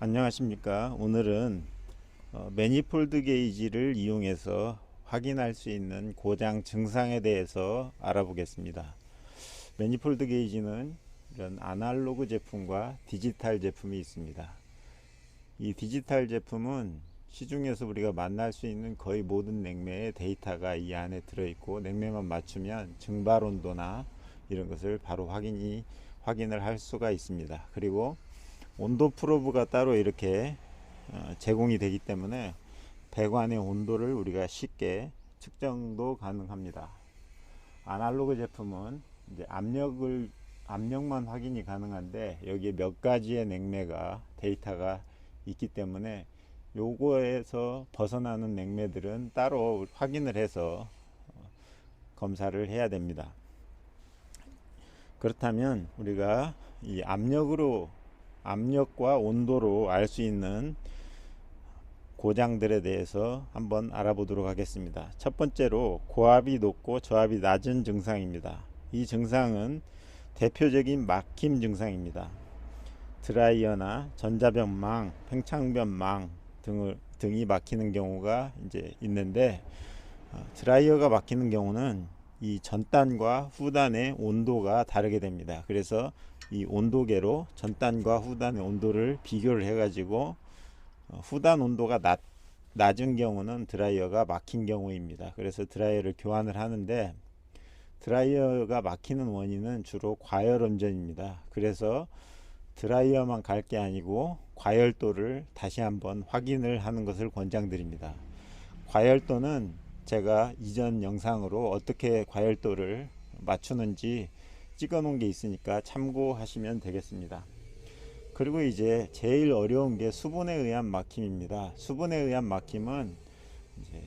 안녕하십니까. 오늘은 매니폴드 게이지를 이용해서 확인할 수 있는 고장 증상에 대해서 알아보겠습니다. 매니폴드 게이지는 이런 아날로그 제품과 디지털 제품이 있습니다. 이 디지털 제품은 시중에서 우리가 만날 수 있는 거의 모든 냉매의 데이터가 이 안에 들어있고, 냉매만 맞추면 증발 온도나 이런 것을 바로 확인을 할 수가 있습니다. 그리고 온도 프로브가 따로 이렇게 제공이 되기 때문에 배관의 온도를 우리가 쉽게 측정도 가능합니다. 아날로그 제품은 이제 압력만 확인이 가능한데, 여기에 몇 가지의 냉매가 데이터가 있기 때문에 요거에서 벗어나는 냉매들은 따로 확인을 해서 검사를 해야 됩니다. 그렇다면 우리가 이 압력과 온도로 알 수 있는 고장들에 대해서 한번 알아보도록 하겠습니다. 첫 번째로 고압이 높고 저압이 낮은 증상입니다. 이 증상은 대표적인 막힘 증상입니다. 드라이어나 전자변망, 팽창변망 등이 막히는 경우가 이제 있는데, 드라이어가 막히는 경우는 이 전단과 후단의 온도가 다르게 됩니다. 그래서 이 온도계로 전단과 후단의 온도를 비교를 해가지고 후단 온도가 낮은 경우는 드라이어가 막힌 경우입니다. 그래서 드라이어를 교환을 하는데, 드라이어가 막히는 원인은 주로 과열원전입니다. 그래서 드라이어만 갈 게 아니고 과열도를 다시 한번 확인을 하는 것을 권장드립니다. 과열도는 제가 이전 영상으로 어떻게 과열도를 맞추는지 찍어 놓은 게 있으니까 참고하시면 되겠습니다. 그리고 이제 제일 어려운 게 수분에 의한 막힘입니다. 수분에 의한 막힘은 이제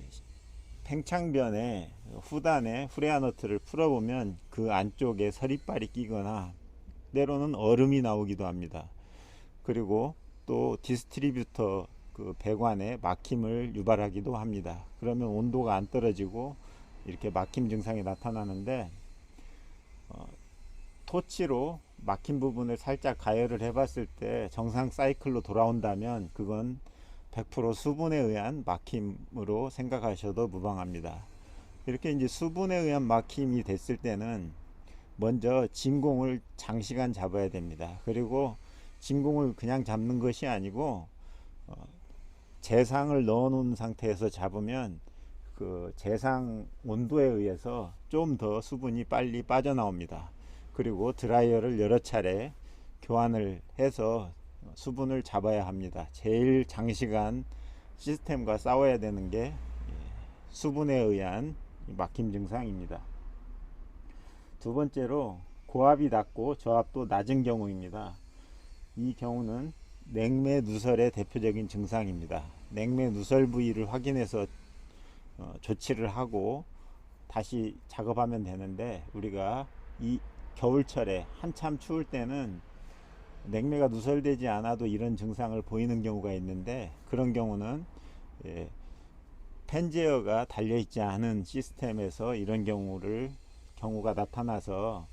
팽창변의 후단에 후레아너트를 풀어보면 그 안쪽에 서리빨이 끼거나 때로는 얼음이 나오기도 합니다. 그리고 또 디스트리뷰터 그 배관에 막힘을 유발하기도 합니다. 그러면 온도가 안 떨어지고 이렇게 막힘 증상이 나타나는데, 토치로 막힌 부분을 살짝 가열을 해봤을 때 정상 사이클로 돌아온다면 그건 100% 수분에 의한 막힘으로 생각하셔도 무방합니다. 이렇게 이제 수분에 의한 막힘이 됐을 때는 먼저 진공을 장시간 잡아야 됩니다. 그리고 진공을 그냥 잡는 것이 아니고 재상을 넣어 놓은 상태에서 잡으면 그 재상 온도에 의해서 좀 더 수분이 빨리 빠져나옵니다. 그리고 드라이어를 여러 차례 교환을 해서 수분을 잡아야 합니다. 제일 장시간 시스템과 싸워야 되는 게 수분에 의한 막힘 증상입니다. 두 번째로 고압이 낮고 저압도 낮은 경우입니다. 이 경우는 냉매 누설의 대표적인 증상입니다. 냉매 누설 부위를 확인해서 조치를 하고 다시 작업하면 되는데, 우리가 이 겨울철에 한참 추울 때는 냉매가 누설되지 않아도 이런 증상을 보이는 경우가 있는데, 그런 경우는 팬제어가 달려있지 않은 시스템에서 이런 경우가 나타나서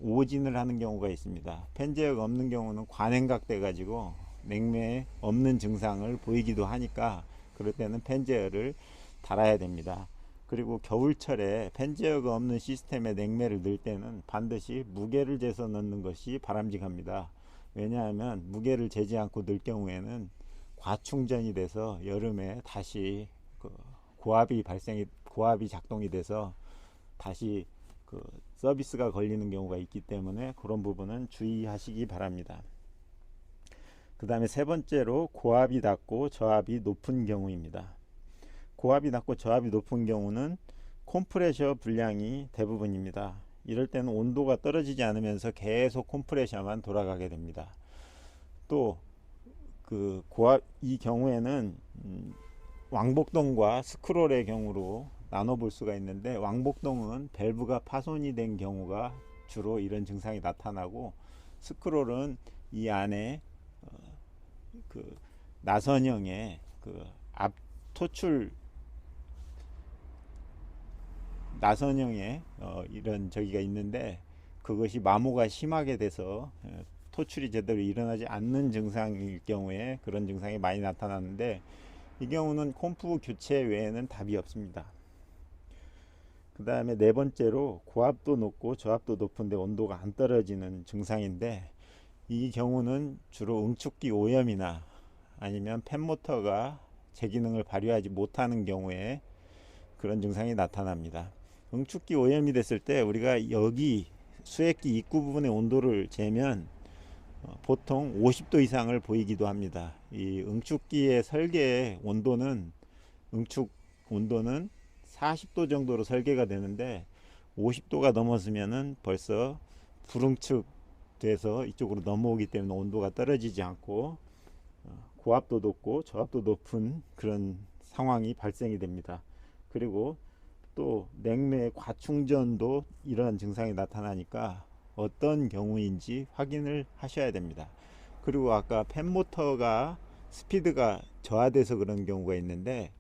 오진을 하는 경우가 있습니다. 팬제어가 없는 경우는 관행각 돼 가지고 냉매 없는 증상을 보이기도 하니까, 그럴 때는 팬제어를 달아야 됩니다. 그리고 겨울철에 팬제어가 없는 시스템에 냉매를 넣을 때는 반드시 무게를 재서 넣는 것이 바람직합니다. 왜냐하면 무게를 재지 않고 넣을 경우에는 과충전이 돼서 여름에 다시 고압이 작동이 돼서 다시 서비스가 걸리는 경우가 있기 때문에 그런 부분은 주의하시기 바랍니다. 그 다음에 세 번째로 고압이 낮고 저압이 높은 경우입니다. 고압이 낮고 저압이 높은 경우는 컴프레셔 불량이 대부분입니다. 이럴 때는 온도가 떨어지지 않으면서 계속 컴프레셔만 돌아가게 됩니다. 또 이 경우에는 왕복동과 스크롤의 경우로 나눠볼 수가 있는데, 왕복동은 밸브가 파손이 된 경우가 주로 이런 증상이 나타나고, 스크롤은 이 안에 나선형의 앞 토출 나선형의 이런 저기가 있는데, 그것이 마모가 심하게 돼서 토출이 제대로 일어나지 않는 증상일 경우에 그런 증상이 많이 나타나는데, 이 경우는 콤프 교체 외에는 답이 없습니다. 그 다음에 네 번째로 고압도 높고 저압도 높은데 온도가 안 떨어지는 증상인데, 이 경우는 주로 응축기 오염이나 아니면 팬모터가 제 기능을 발휘하지 못하는 경우에 그런 증상이 나타납니다. 응축기 오염이 됐을 때 우리가 여기 수액기 입구 부분의 온도를 재면 보통 50도 이상을 보이기도 합니다. 이 응축기의 설계의 온도는, 응축 온도는 40도 정도로 설계가 되는데, 50도가 넘었으면은 벌써 불응축 돼서 이쪽으로 넘어오기 때문에 온도가 떨어지지 않고 고압도 높고 저압도 높은 그런 상황이 발생이 됩니다. 그리고 또 냉매 과충전도 이러한 증상이 나타나니까 어떤 경우인지 확인을 하셔야 됩니다. 그리고 아까 팬모터가 스피드가 저하돼서 그런 경우가 있는데,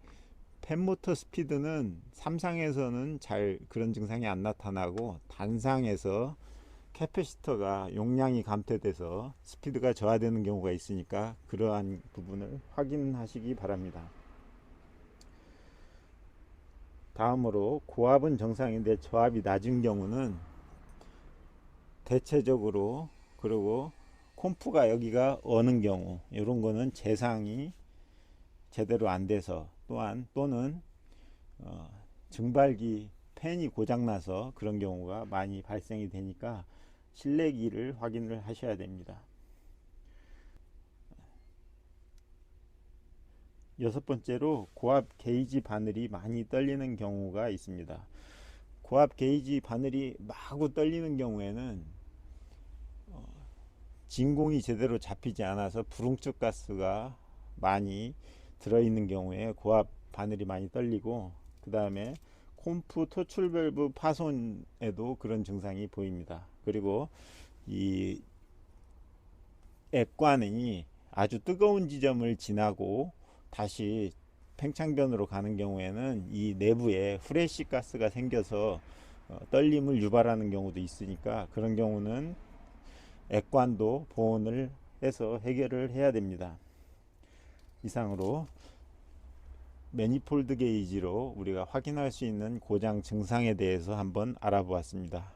팬모터 스피드는 3상에서는 잘 그런 증상이 안 나타나고, 단상에서 캐패시터가 용량이 감퇴돼서 스피드가 저하되는 경우가 있으니까 그러한 부분을 확인하시기 바랍니다. 다음으로 고압은 정상인데 저압이 낮은 경우는 대체적으로, 그리고 콤프가 여기가 어는 경우, 이런 거는 재상이 제대로 안 돼서, 또는 증발기 팬이 고장나서 그런 경우가 많이 발생이 되니까 실내기를 확인을 하셔야 됩니다. 여섯 번째로 고압 게이지 바늘이 많이 떨리는 경우가 있습니다. 고압 게이지 바늘이 마구 떨리는 경우에는 진공이 제대로 잡히지 않아서 불응축 가스가 많이 들어있는 경우에 고압 바늘이 많이 떨리고, 그 다음에 콤프 토출 밸브 파손에도 그런 증상이 보입니다. 그리고 이 액관이 아주 뜨거운 지점을 지나고 다시 팽창변으로 가는 경우에는 이 내부에 후레쉬 가스가 생겨서 떨림을 유발하는 경우도 있으니까, 그런 경우는 액관도 보온을 해서 해결을 해야 됩니다. 이상으로 매니폴드 게이지로 우리가 확인할 수 있는 고장 증상에 대해서 한번 알아보았습니다.